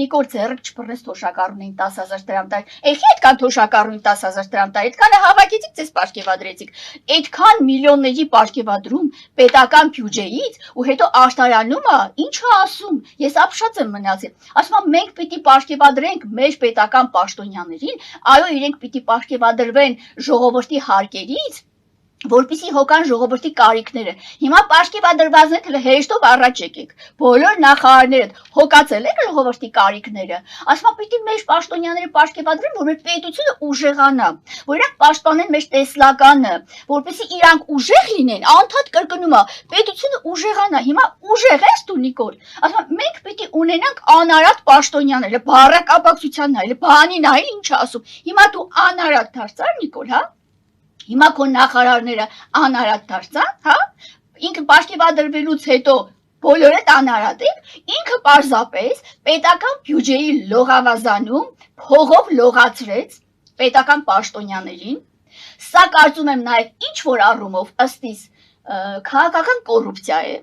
Նիկոլ ձեռք չփռնես թոշակառունին 10,000 դրամ տար։ Ելքի այդքան թոշակառունին 10,000 դրամ տար, այդքանը հավաքեցիք, ձեզ պարգևադրեցիք։ Այդքան միլիոնների պարգևադրում պետական բյուջեից ու հետո արտարանում է, ինչա ասում։ Ես ապշած եմ մնացել։ Ասում եմ մենք պիտի պարգևադրենք մեր պետական պաշտոնյաներին, այո, իրենք պիտի պարգևադրվեն ժողովրդի հարկերից, որպեսզի հոգան ժողովրդի կարիքները։ Հիմա պարգևադրված եք, հեշտով առաջ եկեք։ Բոլոր նախարարները հոգացել եք ժողովրդի կարիքները։ Ասում եմ պիտի մեր պաշտոնյաները պարգևադրեն, որ մեր պետությունը ուժեղանա, որ իրանք պաշտպանեն մեր տեսլականը, որպեսզի իրանք ուժեղ լինեն, անդադ կրկնում է, պետությունը ուժեղանա։ Հիմա ուժեղ ես դու Նիկոլ։ Ասում եմ մենք պիտի ունենանք անարատ պաշտոնյաներ, բառակապակցության նայել, բանի նայել, ինչ ասում։ Հիմա դու անարատ դարձար Նիկոլ, հա։ Հիմա քո նախարարները անարատ դարձան, հա։ Ինքը պարգևադրվելուց հետո բոլորը անարատ են, ինքը պարզապես պետական բյուջեի լողավազանում փողով լողացրեց պետական պաշտոնյաներին։ Սա կարծում եմ նաև ինչ որ առումով ըստ իս քաղաքական կոռուպցիա է,